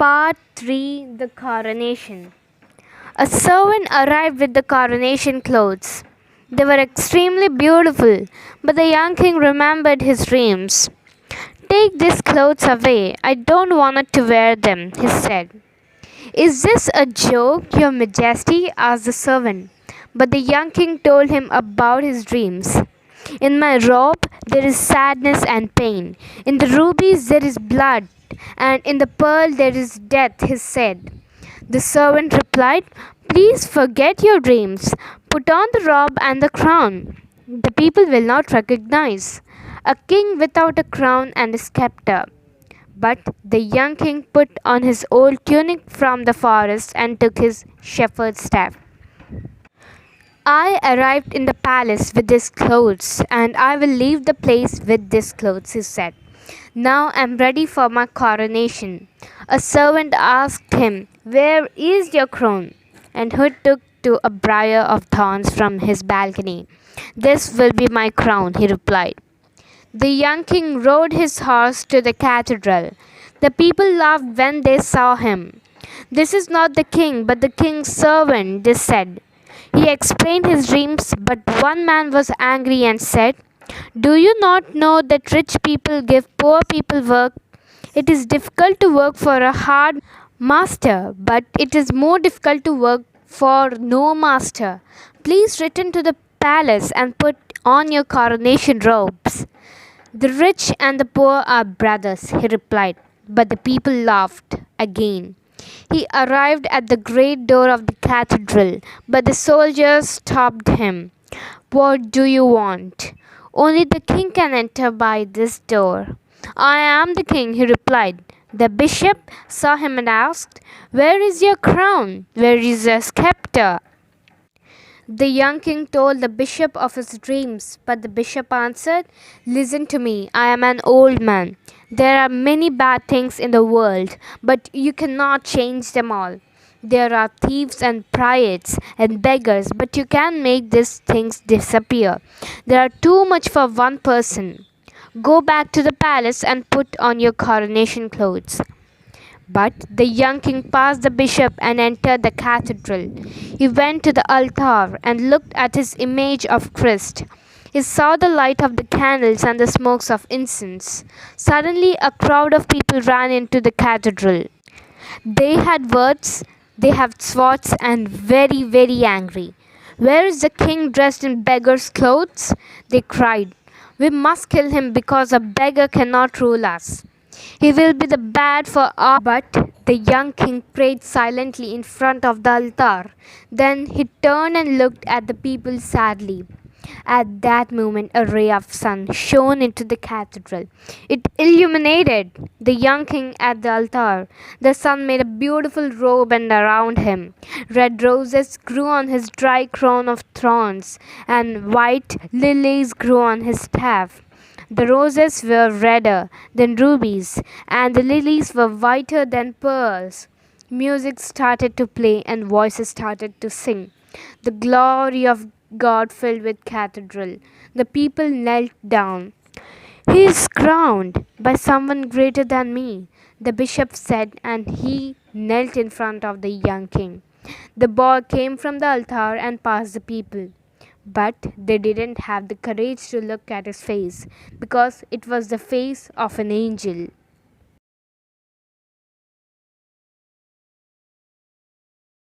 Part 3 The Coronation. A servant arrived with the coronation clothes. They were extremely beautiful, but the young king remembered his dreams. "Take these clothes away. I don't want to wear them," he said. "Is this a joke, Your Majesty?" asked the servant. But the young king told him about his dreams. "In my robe there is sadness and pain. In the rubies there is blood, and in the pearl there is death," he said. The servant replied, "Please forget your dreams. Put on the robe and the crown. The people will not recognize a king without a crown and a scepter." But the young king put on his old tunic from the forest and took his shepherd's staff. "I arrived in the palace with these clothes, and I will leave the place with these clothes," he said. "Now I am ready for my coronation." A servant asked him, "Where is your crown?" And he took a briar of thorns from his balcony. "This will be my crown," he replied. The young king rode his horse to the cathedral. The people laughed when they saw him. "This is not the king, but the king's servant," they said. He explained his dreams, but one man was angry and said, "Do you not know that rich people give poor people work? It is difficult to work for a hard master, but it is more difficult to work for no master. Please return to the palace and put on your coronation robes." "The rich and the poor are brothers," he replied, but the people laughed again. He arrived at the great door of the cathedral, but the soldiers stopped him. "What do you want?" "Only the king can enter by this door." "I am the king," he replied. The bishop saw him and asked, "Where is your crown? Where is your scepter?" The young king told the bishop of his dreams, but the bishop answered, "Listen to me, I am an old man. There are many bad things in the world, but you cannot change them all. There are thieves and pirates and beggars, but you can make these things disappear. There are too much for one person. Go back to the palace and put on your coronation clothes." But the young king passed the bishop and entered the cathedral. He went to the altar and looked at his image of Christ. He saw the light of the candles and the smokes of incense. Suddenly, a crowd of people ran into the cathedral. They had swords, they had swords, and very angry. "Where is the king dressed in beggar's clothes?" they cried. "We must kill him because a beggar cannot rule us. He will be the bad for all." But the young king prayed silently in front of the altar. Then he turned and looked at the people sadly. At that moment, a ray of sun shone into the cathedral. It illuminated the young king at the altar. The sun made a beautiful robe and around him. Red roses grew on his dry crown of thorns, and white lilies grew on his staff. The roses were redder than rubies, and the lilies were whiter than pearls. Music started to play, and voices started to sing. The glory of God filled the cathedral. The people knelt down. "He is crowned by someone greater than me," the bishop said, and he knelt in front of the young king. The boy came from the altar and passed the people. But they didn't have the courage to look at his face, because it was the face of an angel.